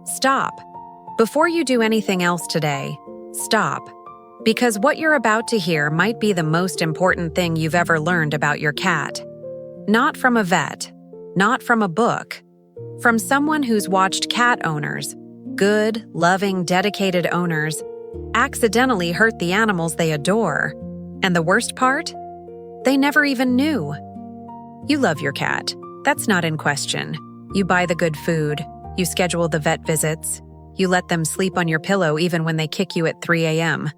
Stop. Before you do anything else today, stop. Because what you're about to hear might be the most important thing you've ever learned about your cat. Not from a vet, not from a book, from someone who's watched cat owners, good, loving, dedicated owners, accidentally hurt the animals they adore. And the worst part? They never even knew. You love your cat. That's not in question. You buy the good food. You schedule the vet visits. You let them sleep on your pillow even when they kick you at 3 a.m.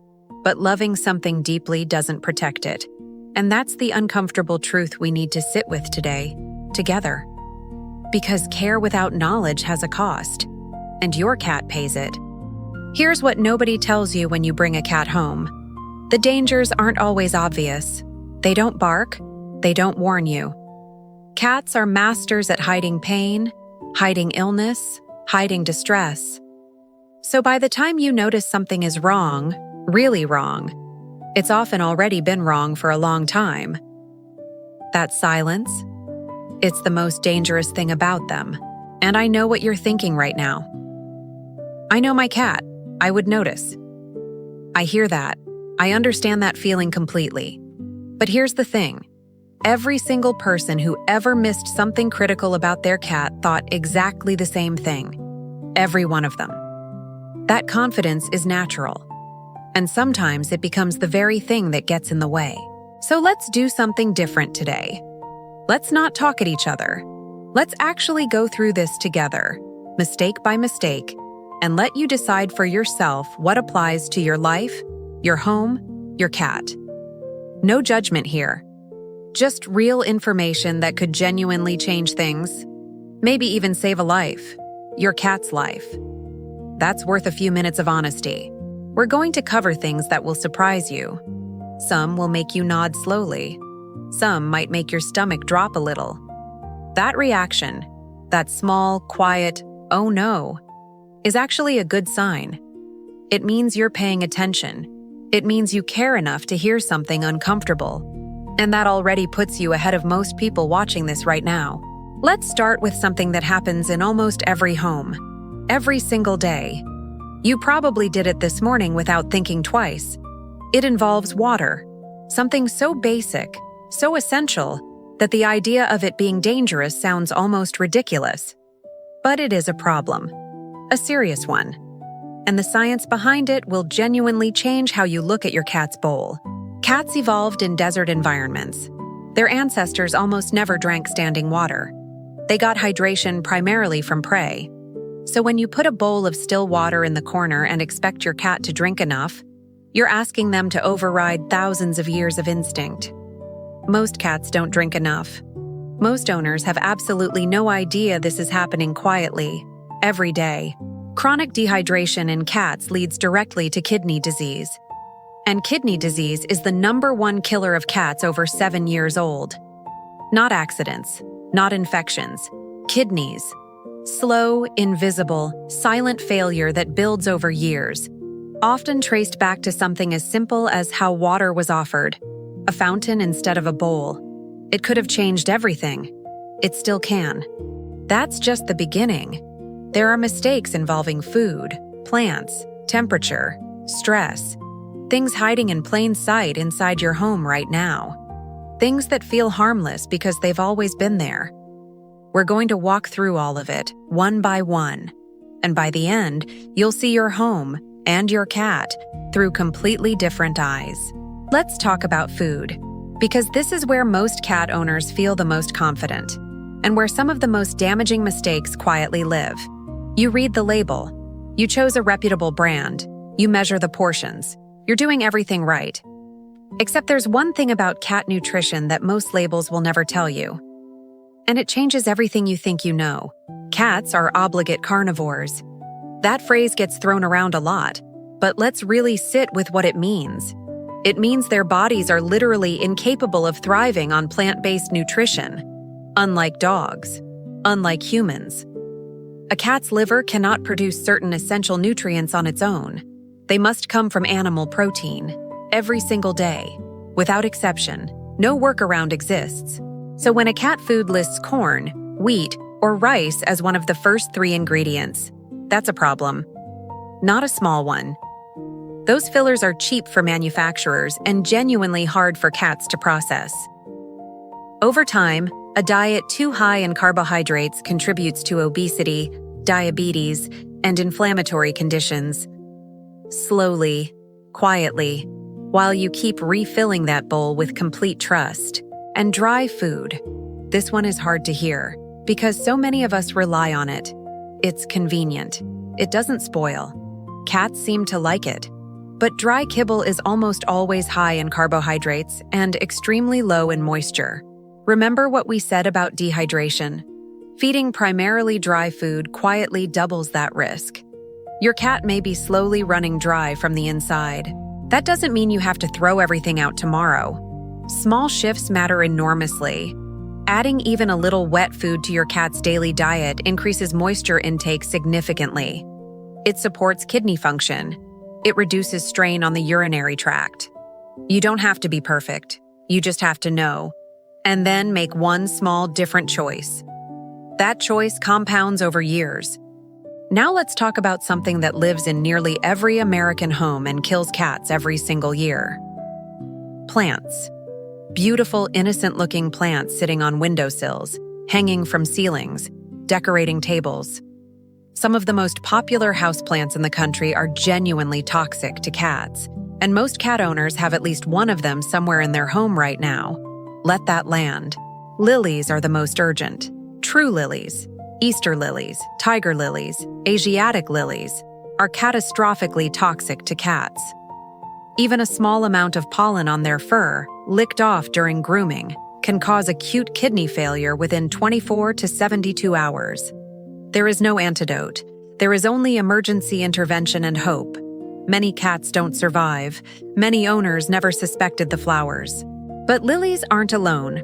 But loving something deeply doesn't protect it. And that's the uncomfortable truth we need to sit with today, together. Because care without knowledge has a cost, and your cat pays it. Here's what nobody tells you when you bring a cat home. The dangers aren't always obvious. They don't bark. They don't warn you. Cats are masters at hiding pain, hiding illness, hiding distress. So by the time you notice something is wrong, really wrong, it's often already been wrong for a long time. That silence, it's the most dangerous thing about them. And I know what you're thinking right now. I know my cat. I would notice. I hear that. I understand that feeling completely. But here's the thing. Every single person who ever missed something critical about their cat thought exactly the same thing. Every one of them. That confidence is natural. And sometimes it becomes the very thing that gets in the way. So let's do something different today. Let's not talk at each other. Let's actually go through this together, mistake by mistake, and let you decide for yourself what applies to your life, your home, your cat. No judgment here. Just real information that could genuinely change things. Maybe even save a life. Your cat's life. That's worth a few minutes of honesty. We're going to cover things that will surprise you. Some will make you nod slowly. Some might make your stomach drop a little. That reaction, that small, quiet, "oh no," is actually a good sign. It means you're paying attention. It means you care enough to hear something uncomfortable. And that already puts you ahead of most people watching this right now. Let's start with something that happens in almost every home. Every single day. You probably did it this morning without thinking twice. It involves water. Something so basic, so essential, that the idea of it being dangerous sounds almost ridiculous. But it is a problem. A serious one. And the science behind it will genuinely change how you look at your cat's bowl. Cats evolved in desert environments. Their ancestors almost never drank standing water. They got hydration primarily from prey. So when you put a bowl of still water in the corner and expect your cat to drink enough, you're asking them to override thousands of years of instinct. Most cats don't drink enough. Most owners have absolutely no idea this is happening quietly, every day. Chronic dehydration in cats leads directly to kidney disease. And kidney disease is the #1 killer of cats over 7 years old. Not accidents, not infections, kidneys. Slow, invisible, silent failure that builds over years, often traced back to something as simple as how water was offered, a fountain instead of a bowl. It could have changed everything. It still can. That's just the beginning. There are mistakes involving food, plants, temperature, stress, things hiding in plain sight inside your home right now. Things that feel harmless because they've always been there. We're going to walk through all of it, one by one. And by the end, you'll see your home and your cat through completely different eyes. Let's talk about food, because this is where most cat owners feel the most confident, and where some of the most damaging mistakes quietly live. You read the label. You chose a reputable brand. You measure the portions. You're doing everything right. Except there's one thing about cat nutrition that most labels will never tell you. And it changes everything you think you know. Cats are obligate carnivores. That phrase gets thrown around a lot, but let's really sit with what it means. It means their bodies are literally incapable of thriving on plant-based nutrition, unlike dogs, unlike humans. A cat's liver cannot produce certain essential nutrients on its own. They must come from animal protein, every single day, without exception. No workaround exists. So when a cat food lists corn, wheat, or rice as one of the first 3 ingredients. That's a problem. Not a small one. Those fillers are cheap for manufacturers and genuinely hard for cats to process. Over time, a diet too high in carbohydrates contributes to obesity, diabetes, and inflammatory conditions. Slowly, quietly, while you keep refilling that bowl with complete trust. And dry food. This one is hard to hear, because so many of us rely on it. It's convenient. It doesn't spoil. Cats seem to like it. But dry kibble is almost always high in carbohydrates and extremely low in moisture. Remember what we said about dehydration? Feeding primarily dry food quietly doubles that risk. Your cat may be slowly running dry from the inside. That doesn't mean you have to throw everything out tomorrow. Small shifts matter enormously. Adding even a little wet food to your cat's daily diet increases moisture intake significantly. It supports kidney function. It reduces strain on the urinary tract. You don't have to be perfect. You just have to know. And then make one small different choice. That choice compounds over years. Now let's talk about something that lives in nearly every American home and kills cats every single year. Plants. Beautiful, innocent-looking plants sitting on windowsills, hanging from ceilings, decorating tables. Some of the most popular houseplants in the country are genuinely toxic to cats, and most cat owners have at least one of them somewhere in their home right now. Let that land. Lilies are the most urgent. True lilies, Easter lilies, tiger lilies, Asiatic lilies are catastrophically toxic to cats. Even a small amount of pollen on their fur, licked off during grooming, can cause acute kidney failure within 24 to 72 hours. There is no antidote. There is only emergency intervention and hope. Many cats don't survive. Many owners never suspected the flowers. But lilies aren't alone.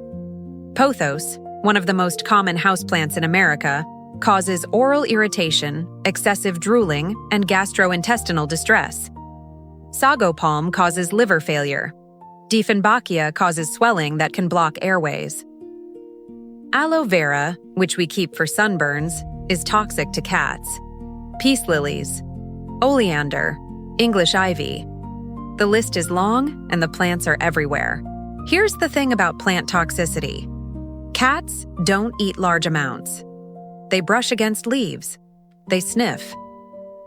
Pothos, one of the most common houseplants in America, causes oral irritation, excessive drooling, and gastrointestinal distress. Sago palm causes liver failure. Dieffenbachia causes swelling that can block airways. Aloe vera, which we keep for sunburns, is toxic to cats. Peace lilies, oleander, English ivy. The list is long and the plants are everywhere. Here's the thing about plant toxicity. Cats don't eat large amounts. They brush against leaves. They sniff.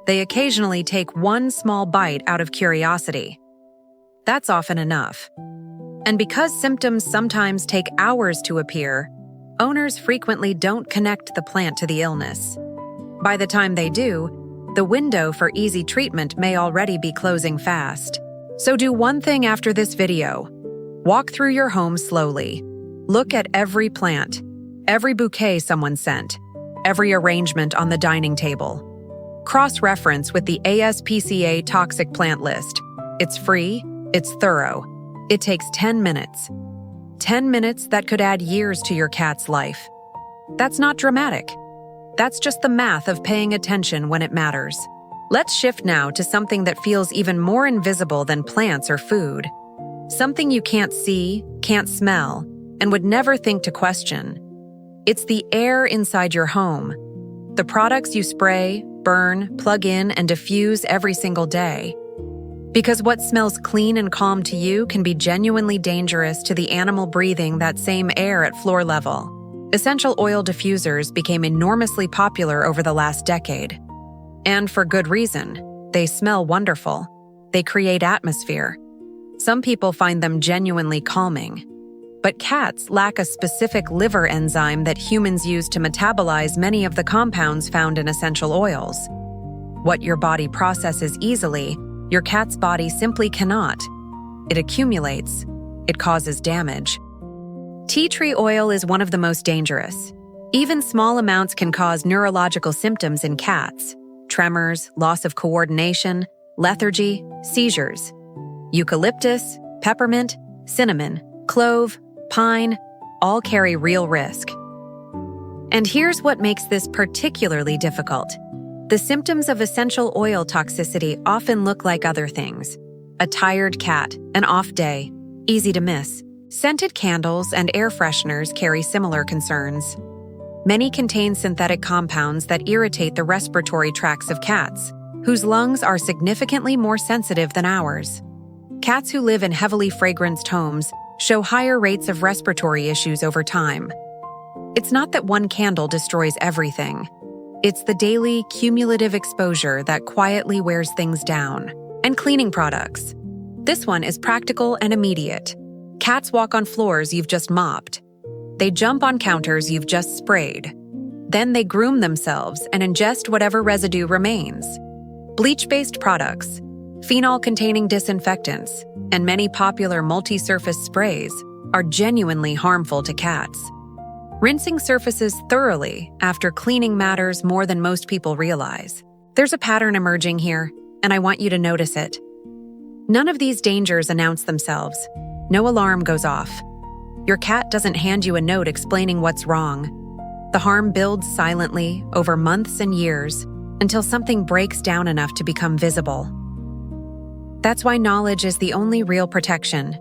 They occasionally take one small bite out of curiosity. That's often enough. And because symptoms sometimes take hours to appear, owners frequently don't connect the plant to the illness. By the time they do, the window for easy treatment may already be closing fast. So do one thing after this video. Walk through your home slowly. Look at every plant, every bouquet someone sent, every arrangement on the dining table. Cross-reference with the ASPCA toxic plant list. It's free, it's thorough. It takes 10 minutes. 10 minutes that could add years to your cat's life. That's not dramatic. That's just the math of paying attention when it matters. Let's shift now to something that feels even more invisible than plants or food. Something you can't see, can't smell, and would never think to question. It's the air inside your home. The products you spray, burn, plug in, and diffuse every single day. Because what smells clean and calm to you can be genuinely dangerous to the animal breathing that same air at floor level. Essential oil diffusers became enormously popular over the last decade. And for good reason. They smell wonderful. They create atmosphere. Some people find them genuinely calming. But cats lack a specific liver enzyme that humans use to metabolize many of the compounds found in essential oils. What your body processes easily, your cat's body simply cannot. It accumulates. It causes damage. Tea tree oil is one of the most dangerous. Even small amounts can cause neurological symptoms in cats: tremors, loss of coordination, lethargy, seizures. Eucalyptus, peppermint, cinnamon, clove, pine, all carry real risk. And here's what makes this particularly difficult. The symptoms of essential oil toxicity often look like other things. A tired cat, an off day, easy to miss. Scented candles and air fresheners carry similar concerns. Many contain synthetic compounds that irritate the respiratory tracts of cats, whose lungs are significantly more sensitive than ours. Cats who live in heavily fragranced homes show higher rates of respiratory issues over time. It's not that one candle destroys everything. It's the daily, cumulative exposure that quietly wears things down. And cleaning products. This one is practical and immediate. Cats walk on floors you've just mopped. They jump on counters you've just sprayed. Then they groom themselves and ingest whatever residue remains. Bleach-based products, phenol-containing disinfectants, and many popular multi-surface sprays are genuinely harmful to cats. Rinsing surfaces thoroughly after cleaning matters more than most people realize. There's a pattern emerging here, and I want you to notice it. None of these dangers announce themselves. No alarm goes off. Your cat doesn't hand you a note explaining what's wrong. The harm builds silently over months and years until something breaks down enough to become visible. That's why knowledge is the only real protection.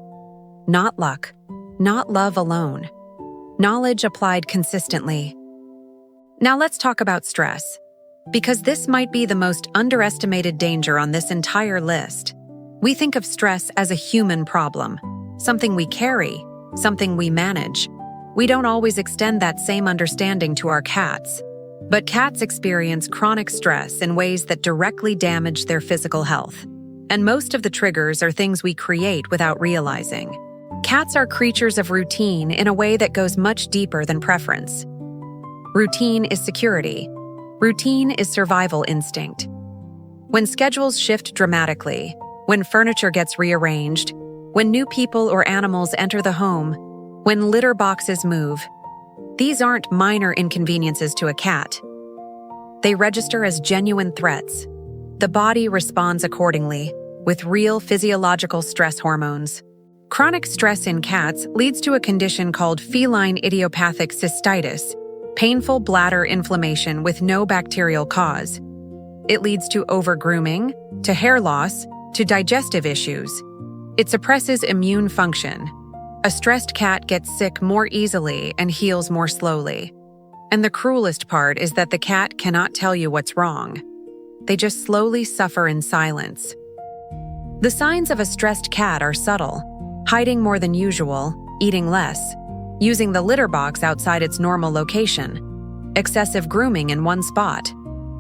Not luck, not love alone. Knowledge applied consistently. Now let's talk about stress, because this might be the most underestimated danger on this entire list. We think of stress as a human problem, something we carry, something we manage. We don't always extend that same understanding to our cats. But cats experience chronic stress in ways that directly damage their physical health. And most of the triggers are things we create without realizing. Cats are creatures of routine in a way that goes much deeper than preference. Routine is security. Routine is survival instinct. When schedules shift dramatically, when furniture gets rearranged, when new people or animals enter the home, when litter boxes move, these aren't minor inconveniences to a cat. They register as genuine threats. The body responds accordingly, with real physiological stress hormones. Chronic stress in cats leads to a condition called feline idiopathic cystitis, painful bladder inflammation with no bacterial cause. It leads to overgrooming, to hair loss, to digestive issues. It suppresses immune function. A stressed cat gets sick more easily and heals more slowly. And the cruelest part is that the cat cannot tell you what's wrong. They just slowly suffer in silence. The signs of a stressed cat are subtle: hiding more than usual, eating less, using the litter box outside its normal location, excessive grooming in one spot,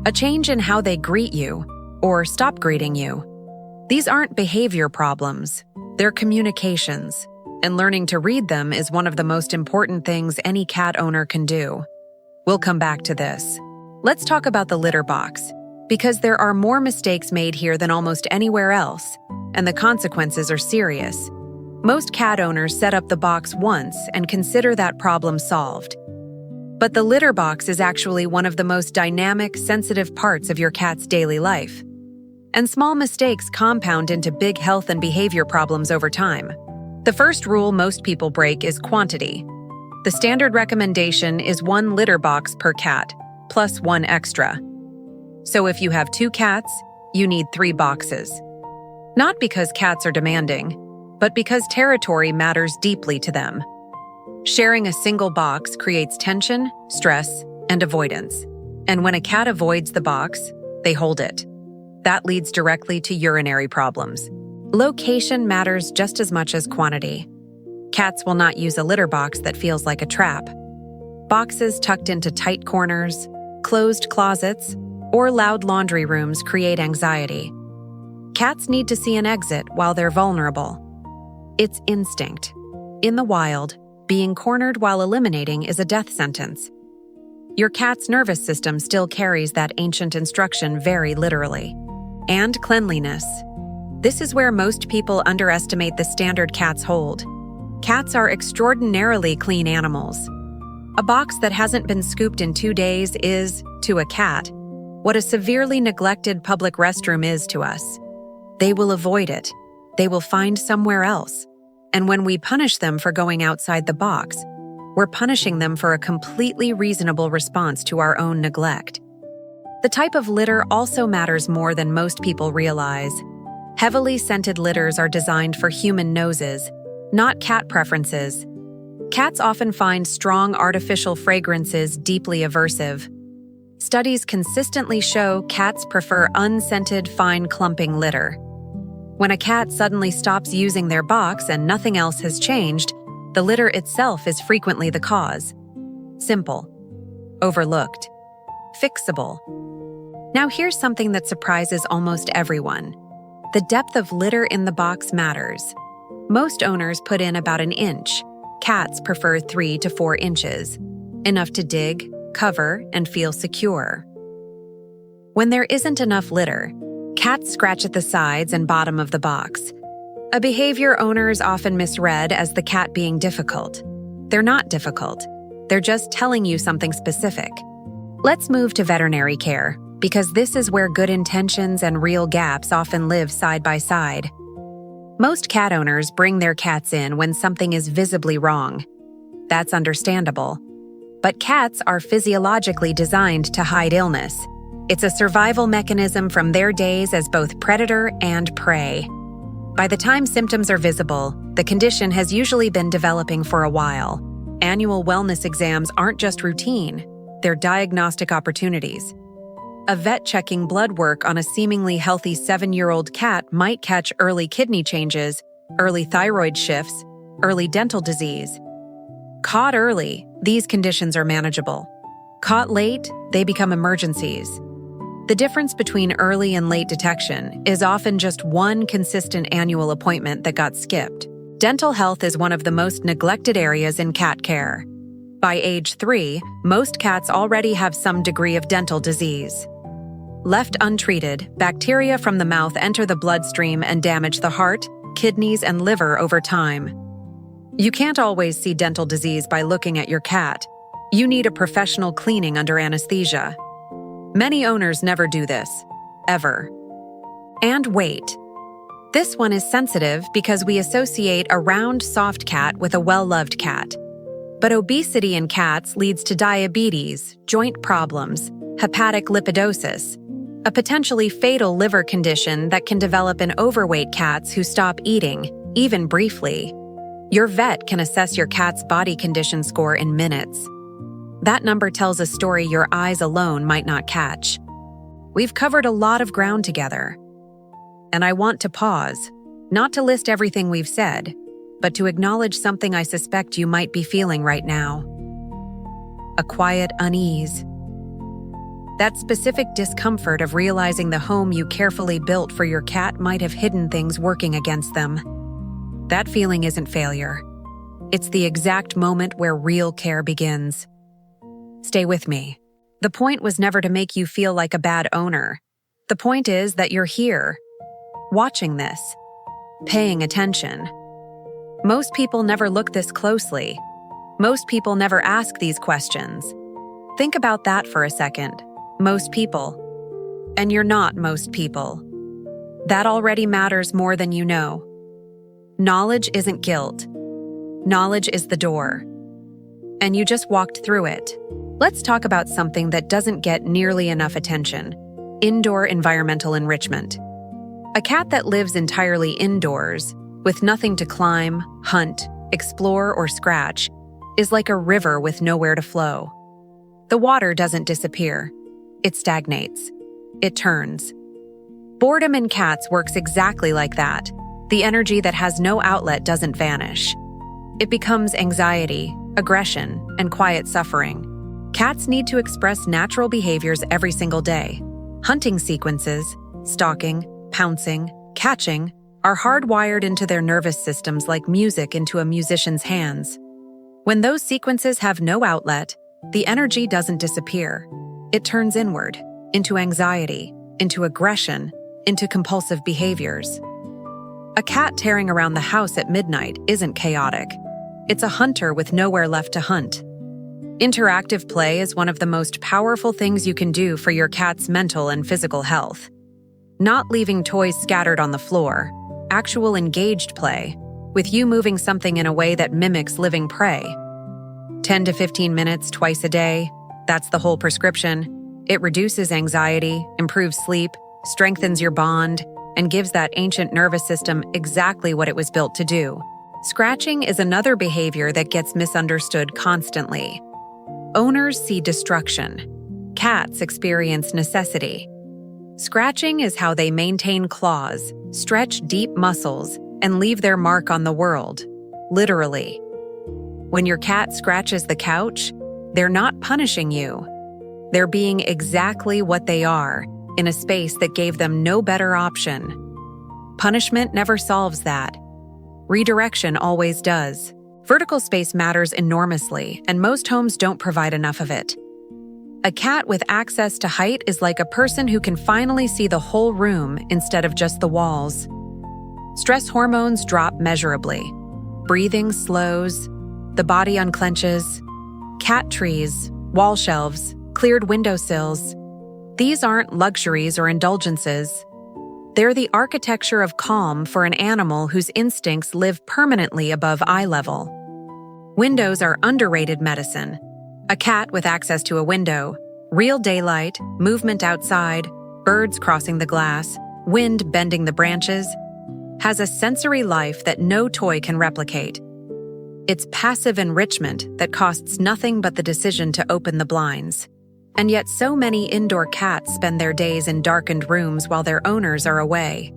a change in how they greet you or stop greeting you. These aren't behavior problems, they're communications, and learning to read them is one of the most important things any cat owner can do. We'll come back to this. Let's talk about the litter box, because there are more mistakes made here than almost anywhere else, and the consequences are serious. Most cat owners set up the box once and consider that problem solved. But the litter box is actually one of the most dynamic, sensitive parts of your cat's daily life. And small mistakes compound into big health and behavior problems over time. The first rule most people break is quantity. The standard recommendation is 1 litter box per cat, plus 1 extra. So if you have 2 cats, you need 3 boxes. Not because cats are demanding, but because territory matters deeply to them. Sharing a single box creates tension, stress, and avoidance. And when a cat avoids the box, they hold it. That leads directly to urinary problems. Location matters just as much as quantity. Cats will not use a litter box that feels like a trap. Boxes tucked into tight corners, closed closets, or loud laundry rooms create anxiety. Cats need to see an exit while they're vulnerable. It's instinct. In the wild, being cornered while eliminating is a death sentence. Your cat's nervous system still carries that ancient instruction very literally. And cleanliness. This is where most people underestimate the standard cats hold. Cats are extraordinarily clean animals. A box that hasn't been scooped in 2 days is, to a cat, what a severely neglected public restroom is to us. They will avoid it. They will find somewhere else. And when we punish them for going outside the box, we're punishing them for a completely reasonable response to our own neglect. The type of litter also matters more than most people realize. Heavily scented litters are designed for human noses, not cat preferences. Cats often find strong artificial fragrances deeply aversive. Studies consistently show cats prefer unscented, fine clumping litter. When a cat suddenly stops using their box and nothing else has changed, the litter itself is frequently the cause. Simple. Overlooked. Fixable. Now here's something that surprises almost everyone. The depth of litter in the box matters. Most owners put in about an inch. Cats prefer 3 to 4 inches, enough to dig, cover, and feel secure. When there isn't enough litter, cats scratch at the sides and bottom of the box, a behavior owners often misread as the cat being difficult. They're not difficult. They're just telling you something specific. Let's move to veterinary care, because this is where good intentions and real gaps often live side by side. Most cat owners bring their cats in when something is visibly wrong. That's understandable. But cats are physiologically designed to hide illness. It's a survival mechanism from their days as both predator and prey. By the time symptoms are visible, the condition has usually been developing for a while. Annual wellness exams aren't just routine, they're diagnostic opportunities. A vet checking blood work on a seemingly healthy 7-year-old cat might catch early kidney changes, early thyroid shifts, early dental disease. Caught early, these conditions are manageable. Caught late, they become emergencies. The difference between early and late detection is often just one consistent annual appointment that got skipped. Dental health is one of the most neglected areas in cat care. By age 3, most cats already have some degree of dental disease. Left untreated, bacteria from the mouth enter the bloodstream and damage the heart, kidneys, and liver over time. You can't always see dental disease by looking at your cat. You need a professional cleaning under anesthesia. Many owners never do this, ever. And wait. This one is sensitive because we associate a round, soft cat with a well-loved cat. But obesity in cats leads to diabetes, joint problems, hepatic lipidosis, a potentially fatal liver condition that can develop in overweight cats who stop eating, even briefly. Your vet can assess your cat's body condition score in minutes. That number tells a story your eyes alone might not catch. We've covered a lot of ground together. And I want to pause, not to list everything we've said, but to acknowledge something I suspect you might be feeling right now. A quiet unease. That specific discomfort of realizing the home you carefully built for your cat might have hidden things working against them. That feeling isn't failure. It's the exact moment where real care begins. Stay with me. The point was never to make you feel like a bad owner. The point is that you're here, watching this, paying attention. Most people never look this closely. Most people never ask these questions. Think about that for a second. Most people. And you're not most people. That already matters more than you know. Knowledge isn't guilt. Knowledge is the door. And you just walked through it. Let's talk about something that doesn't get nearly enough attention: indoor environmental enrichment. A cat that lives entirely indoors, with nothing to climb, hunt, explore, or scratch, is like a river with nowhere to flow. The water doesn't disappear. It stagnates. It turns. Boredom in cats works exactly like that. The energy that has no outlet doesn't vanish. It becomes anxiety, aggression, and quiet suffering. Cats need to express natural behaviors every single day. Hunting sequences, stalking, pouncing, catching, are hardwired into their nervous systems like music into a musician's hands. When those sequences have no outlet, the energy doesn't disappear. It turns inward, into anxiety, into aggression, into compulsive behaviors. A cat tearing around the house at midnight isn't chaotic. It's a hunter with nowhere left to hunt. Interactive play is one of the most powerful things you can do for your cat's mental and physical health. Not leaving toys scattered on the floor, actual engaged play, with you moving something in a way that mimics living prey. 10 to 15 minutes twice a day, that's the whole prescription. It reduces anxiety, improves sleep, strengthens your bond, and gives that ancient nervous system exactly what it was built to do: Scratching is another behavior that gets misunderstood constantly. Owners see destruction. Cats experience necessity. Scratching is how they maintain claws, stretch deep muscles, and leave their mark on the world, literally. When your cat scratches the couch, they're not punishing you. They're being exactly what they are, in a space that gave them no better option. Punishment never solves that. Redirection always does. Vertical space matters enormously, and most homes don't provide enough of it. A cat with access to height is like a person who can finally see the whole room instead of just the walls. Stress hormones drop measurably. Breathing slows. The body unclenches. Cat trees, wall shelves, cleared windowsills. These aren't luxuries or indulgences. They're the architecture of calm for an animal whose instincts live permanently above eye level. Windows are underrated medicine. A cat with access to a window, real daylight, movement outside, birds crossing the glass, wind bending the branches, has a sensory life that no toy can replicate. It's passive enrichment that costs nothing but the decision to open the blinds. And yet so many indoor cats spend their days in darkened rooms while their owners are away.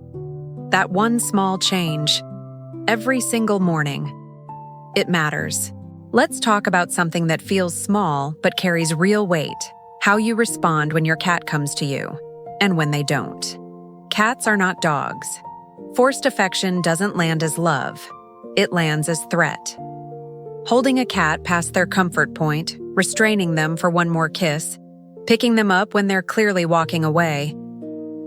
That one small change, every single morning, it matters. Let's talk about something that feels small but carries real weight: how you respond when your cat comes to you, and when they don't. Cats are not dogs. Forced affection doesn't land as love. It lands as threat. Holding a cat past their comfort point, restraining them for one more kiss, picking them up when they're clearly walking away.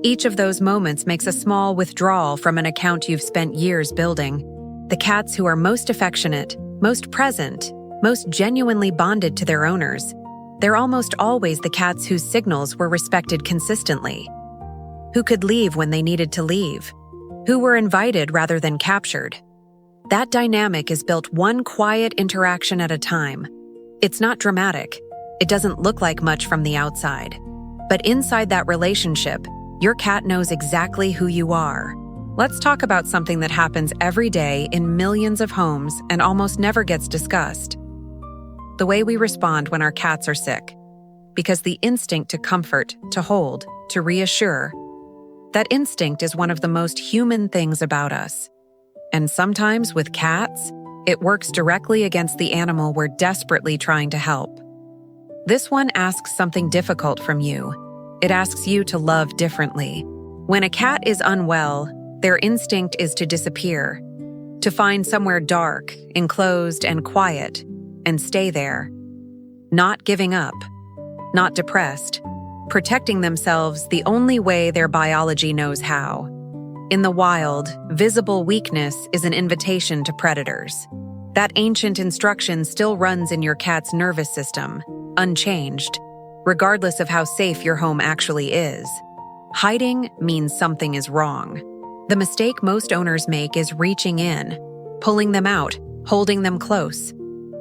Each of those moments makes a small withdrawal from an account you've spent years building. The cats who are most affectionate, most present, most genuinely bonded to their owners, they're almost always the cats whose signals were respected consistently. Who could leave when they needed to leave. Who were invited rather than captured. That dynamic is built one quiet interaction at a time. It's not dramatic. It doesn't look like much from the outside. But inside that relationship, your cat knows exactly who you are. Let's talk about something that happens every day in millions of homes and almost never gets discussed. The way we respond when our cats are sick. Because the instinct to comfort, to hold, to reassure, that instinct is one of the most human things about us. And sometimes with cats, it works directly against the animal we're desperately trying to help. This one asks something difficult from you. It asks you to love differently. When a cat is unwell, their instinct is to disappear, to find somewhere dark, enclosed, and quiet, and stay there. Not giving up, not depressed, protecting themselves the only way their biology knows how. In the wild, visible weakness is an invitation to predators. That ancient instruction still runs in your cat's nervous system, unchanged, regardless of how safe your home actually is. Hiding means something is wrong. The mistake most owners make is reaching in, pulling them out, holding them close.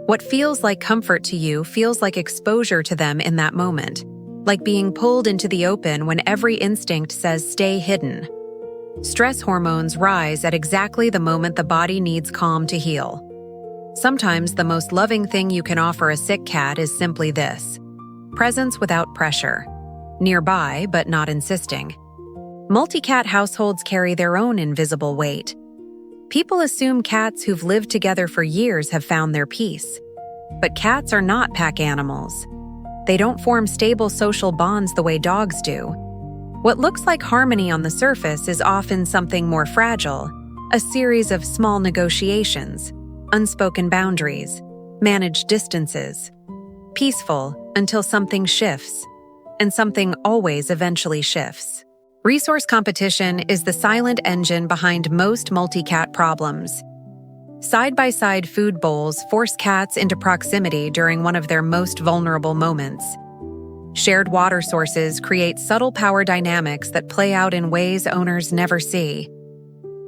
What feels like comfort to you feels like exposure to them in that moment, like being pulled into the open when every instinct says stay hidden. Stress hormones rise at exactly the moment the body needs calm to heal. Sometimes the most loving thing you can offer a sick cat is simply this: presence without pressure, nearby but not insisting. Multi-cat households carry their own invisible weight. People assume cats who've lived together for years have found their peace. But cats are not pack animals. They don't form stable social bonds the way dogs do. What looks like harmony on the surface is often something more fragile, a series of small negotiations, unspoken boundaries, managed distances. Peaceful until something shifts, and something always eventually shifts. Resource competition is the silent engine behind most multi-cat problems. Side-by-side food bowls force cats into proximity during one of their most vulnerable moments. Shared water sources create subtle power dynamics that play out in ways owners never see.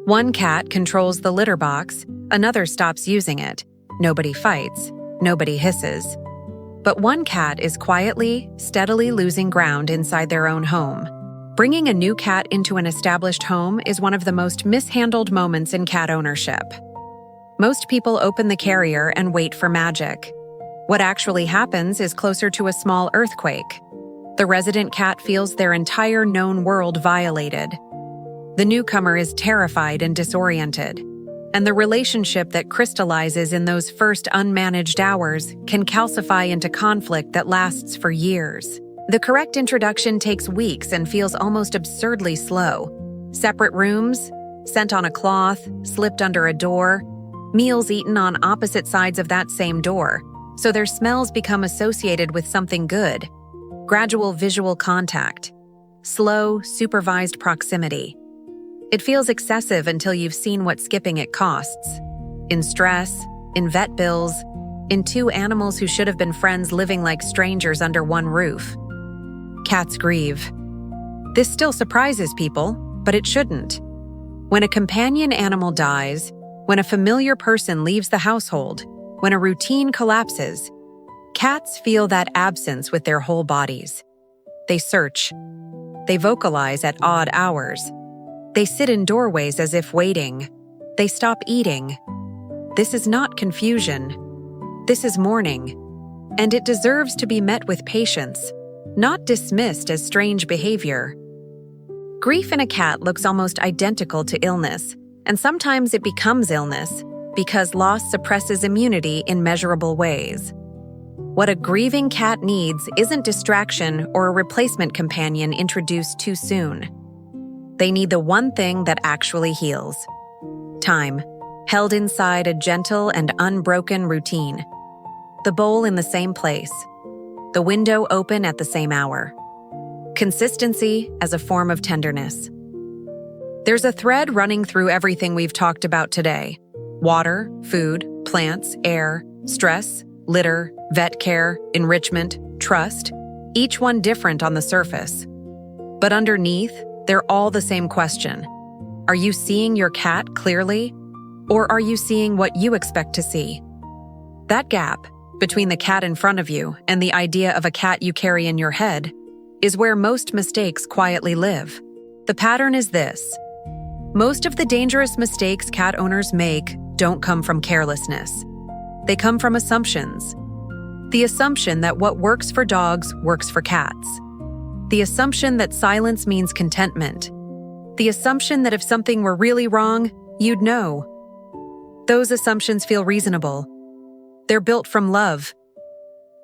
One cat controls the litter box, another stops using it. Nobody fights, nobody hisses. But one cat is quietly, steadily losing ground inside their own home. Bringing a new cat into an established home is one of the most mishandled moments in cat ownership. Most people open the carrier and wait for magic. What actually happens is closer to a small earthquake. The resident cat feels their entire known world violated. The newcomer is terrified and disoriented, and the relationship that crystallizes in those first unmanaged hours can calcify into conflict that lasts for years. The correct introduction takes weeks and feels almost absurdly slow. Separate rooms, scent on a cloth, slipped under a door, meals eaten on opposite sides of that same door, so their smells become associated with something good. Gradual visual contact. Slow, supervised proximity. It feels excessive until you've seen what skipping it costs. In stress, in vet bills, in two animals who should have been friends living like strangers under one roof. Cats grieve. This still surprises people, but it shouldn't. When a companion animal dies, when a familiar person leaves the household, when a routine collapses, cats feel that absence with their whole bodies. They search. They vocalize at odd hours. They sit in doorways as if waiting. They stop eating. This is not confusion. This is mourning. And it deserves to be met with patience, not dismissed as strange behavior. Grief in a cat looks almost identical to illness, and sometimes it becomes illness because loss suppresses immunity in measurable ways. What a grieving cat needs isn't distraction or a replacement companion introduced too soon. They need the one thing that actually heals. Time, held inside a gentle and unbroken routine. The bowl in the same place. The window open at the same hour. Consistency as a form of tenderness. There's a thread running through everything we've talked about today. Water, food, plants, air, stress, litter, vet care, enrichment, trust, each one different on the surface. But underneath, they're all the same question. Are you seeing your cat clearly? Or are you seeing what you expect to see? That gap between the cat in front of you and the idea of a cat you carry in your head is where most mistakes quietly live. The pattern is this. Most of the dangerous mistakes cat owners make don't come from carelessness. They come from assumptions. The assumption that what works for dogs works for cats. The assumption that silence means contentment. The assumption that if something were really wrong, you'd know. Those assumptions feel reasonable. They're built from love.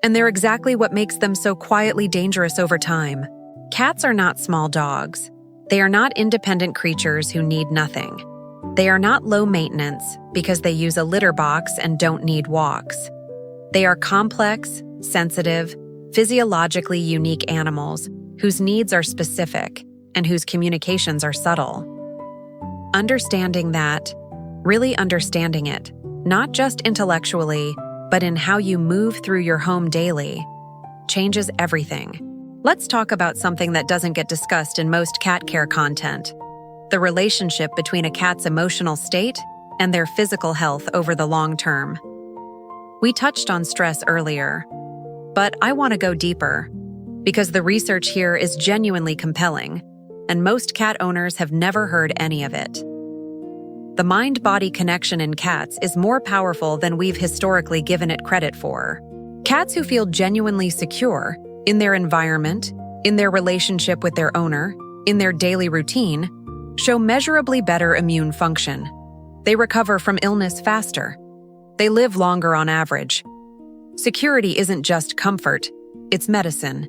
And they're exactly what makes them so quietly dangerous over time. Cats are not small dogs. They are not independent creatures who need nothing. They are not low maintenance because they use a litter box and don't need walks. They are complex, sensitive, physiologically unique animals whose needs are specific and whose communications are subtle. Understanding that, really understanding it, not just intellectually, but in how you move through your home daily, changes everything. Let's talk about something that doesn't get discussed in most cat care content: the relationship between a cat's emotional state and their physical health over the long term. We touched on stress earlier, but I want to go deeper, because the research here is genuinely compelling, and most cat owners have never heard any of it. The mind-body connection in cats is more powerful than we've historically given it credit for. Cats who feel genuinely secure in their environment, in their relationship with their owner, in their daily routine, show measurably better immune function. They recover from illness faster. They live longer on average. Security isn't just comfort, it's medicine.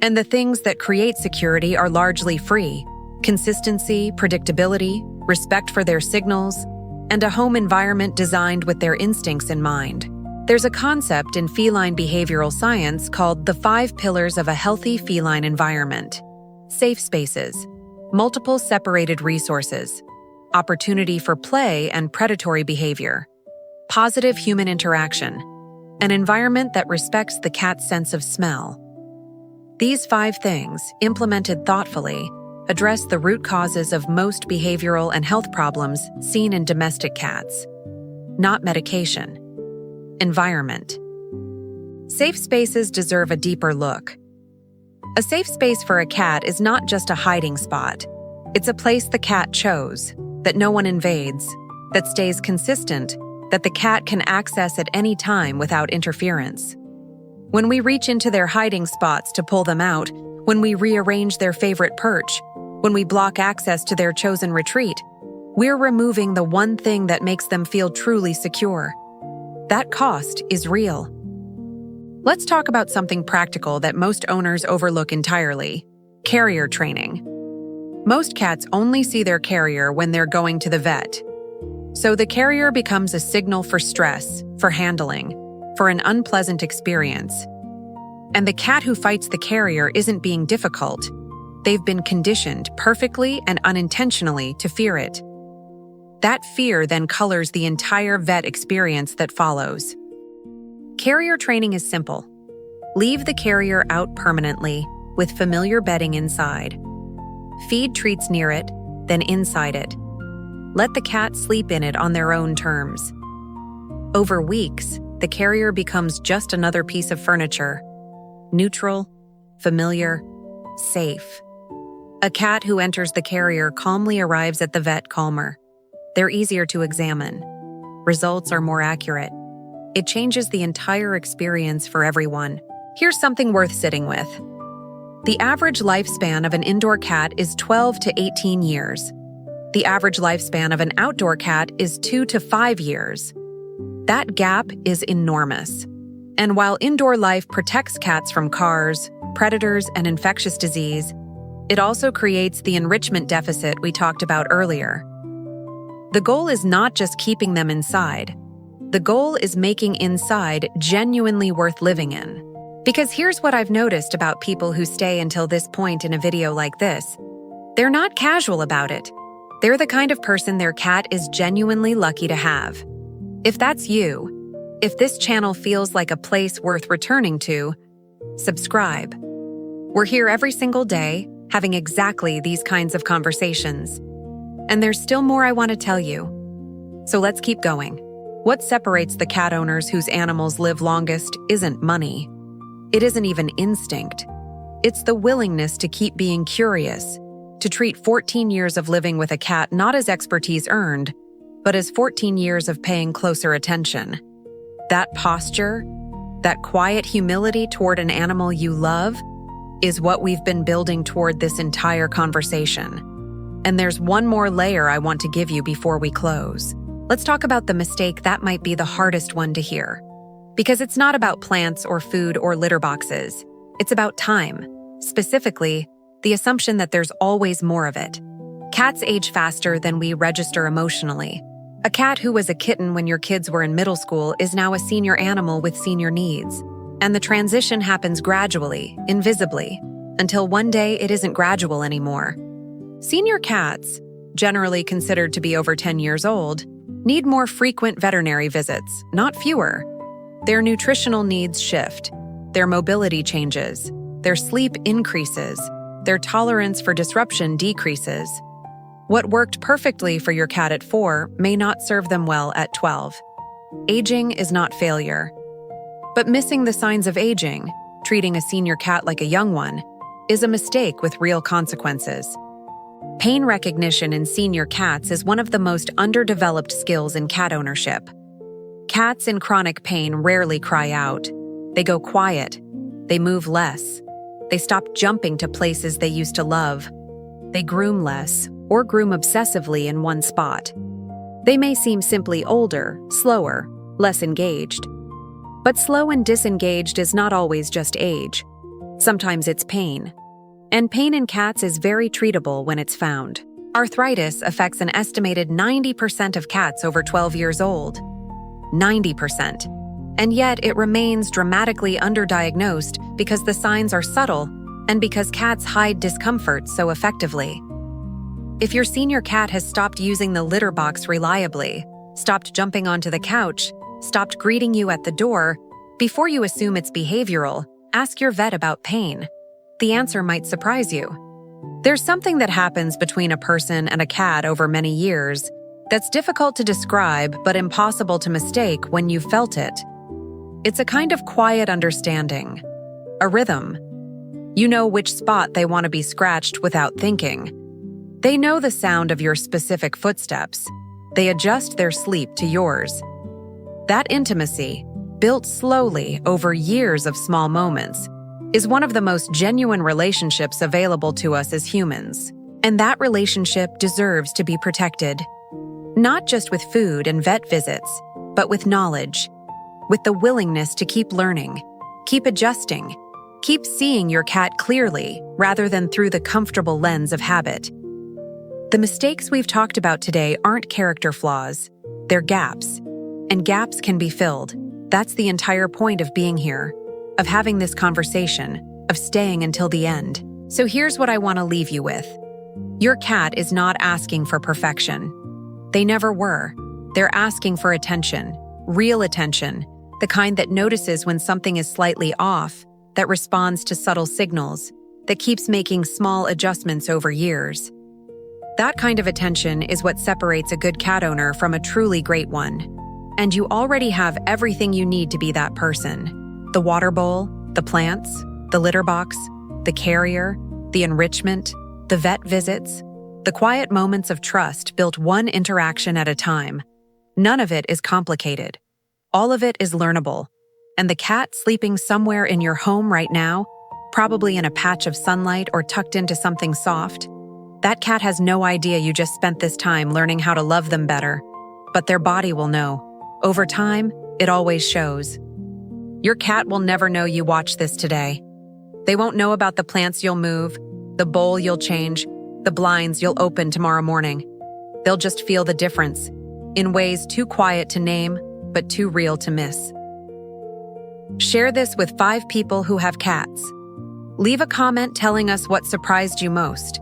And the things that create security are largely free: consistency, predictability, respect for their signals, and a home environment designed with their instincts in mind. There's a concept in feline behavioral science called the 5 pillars of a healthy feline environment: safe spaces, multiple separated resources, opportunity for play and predatory behavior, positive human interaction, an environment that respects the cat's sense of smell. These 5 things, implemented thoughtfully, address the root causes of most behavioral and health problems seen in domestic cats. Not medication. Environment. Safe spaces deserve a deeper look. A safe space for a cat is not just a hiding spot. It's a place the cat chose, that no one invades, that stays consistent, that the cat can access at any time without interference. When we reach into their hiding spots to pull them out, when we rearrange their favorite perch, when we block access to their chosen retreat, we're removing the one thing that makes them feel truly secure. That cost is real. Let's talk about something practical that most owners overlook entirely: carrier training. Most cats only see their carrier when they're going to the vet. So the carrier becomes a signal for stress, for handling, for an unpleasant experience. And the cat who fights the carrier isn't being difficult. They've been conditioned perfectly and unintentionally to fear it. That fear then colors the entire vet experience that follows. Carrier training is simple. Leave the carrier out permanently, with familiar bedding inside. Feed treats near it, then inside it. Let the cat sleep in it on their own terms. Over weeks, the carrier becomes just another piece of furniture. Neutral, familiar, safe. A cat who enters the carrier calmly arrives at the vet calmer. They're easier to examine. Results are more accurate. It changes the entire experience for everyone. Here's something worth sitting with. The average lifespan of an indoor cat is 12 to 18 years. The average lifespan of an outdoor cat is 2 to 5 years. That gap is enormous. And while indoor life protects cats from cars, predators, and infectious disease, it also creates the enrichment deficit we talked about earlier. The goal is not just keeping them inside. The goal is making inside genuinely worth living in. Because here's what I've noticed about people who stay until this point in a video like this. They're not casual about it. They're the kind of person their cat is genuinely lucky to have. If that's you, if this channel feels like a place worth returning to, subscribe. We're here every single day, having exactly these kinds of conversations. And there's still more I want to tell you. So let's keep going. What separates the cat owners whose animals live longest isn't money. It isn't even instinct. It's the willingness to keep being curious, to treat 14 years of living with a cat not as expertise earned, but as 14 years of paying closer attention. That posture, that quiet humility toward an animal you love, is what we've been building toward this entire conversation. And there's one more layer I want to give you before we close. Let's talk about the mistake that might be the hardest one to hear. Because it's not about plants or food or litter boxes. It's about time. Specifically, the assumption that there's always more of it. Cats age faster than we register emotionally. A cat who was a kitten when your kids were in middle school is now a senior animal with senior needs. And the transition happens gradually, invisibly, until one day it isn't gradual anymore. Senior cats, generally considered to be over 10 years old, need more frequent veterinary visits, not fewer. Their nutritional needs shift, their mobility changes, their sleep increases, their tolerance for disruption decreases. What worked perfectly for your cat at 4 may not serve them well at 12. Aging is not failure. But missing the signs of aging, treating a senior cat like a young one, is a mistake with real consequences. Pain recognition in senior cats is one of the most underdeveloped skills in cat ownership. Cats in chronic pain rarely cry out. They go quiet. They move less. They stop jumping to places they used to love. They groom less, or groom obsessively in one spot. They may seem simply older, slower, less engaged. But slow and disengaged is not always just age. Sometimes it's pain. And pain in cats is very treatable when it's found. Arthritis affects an estimated 90% of cats over 12 years old. 90%. And yet it remains dramatically underdiagnosed because the signs are subtle and because cats hide discomfort so effectively. If your senior cat has stopped using the litter box reliably, stopped jumping onto the couch, stopped greeting you at the door, before you assume it's behavioral, ask your vet about pain. The answer might surprise you. There's something that happens between a person and a cat over many years that's difficult to describe but impossible to mistake when you've felt it. It's a kind of quiet understanding, a rhythm. You know which spot they want to be scratched without thinking. They know the sound of your specific footsteps. They adjust their sleep to yours. That intimacy, built slowly over years of small moments, is one of the most genuine relationships available to us as humans. And that relationship deserves to be protected. Not just with food and vet visits, but with knowledge, with the willingness to keep learning, keep adjusting, keep seeing your cat clearly rather than through the comfortable lens of habit. The mistakes we've talked about today aren't character flaws, they're gaps. And gaps can be filled. That's the entire point of being here, of having this conversation, of staying until the end. So here's what I want to leave you with. Your cat is not asking for perfection. They never were. They're asking for attention, real attention, the kind that notices when something is slightly off, that responds to subtle signals, that keeps making small adjustments over years. That kind of attention is what separates a good cat owner from a truly great one. And you already have everything you need to be that person. The water bowl, the plants, the litter box, the carrier, the enrichment, the vet visits, the quiet moments of trust built one interaction at a time. None of it is complicated. All of it is learnable. And the cat sleeping somewhere in your home right now, probably in a patch of sunlight or tucked into something soft, that cat has no idea you just spent this time learning how to love them better. But their body will know. Over time, it always shows. Your cat will never know you watched this today. They won't know about the plants you'll move, the bowl you'll change, the blinds you'll open tomorrow morning. They'll just feel the difference, in ways too quiet to name, but too real to miss. Share this with 5 people who have cats. Leave a comment telling us what surprised you most,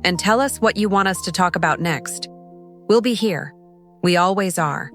and tell us what you want us to talk about next. We'll be here. We always are.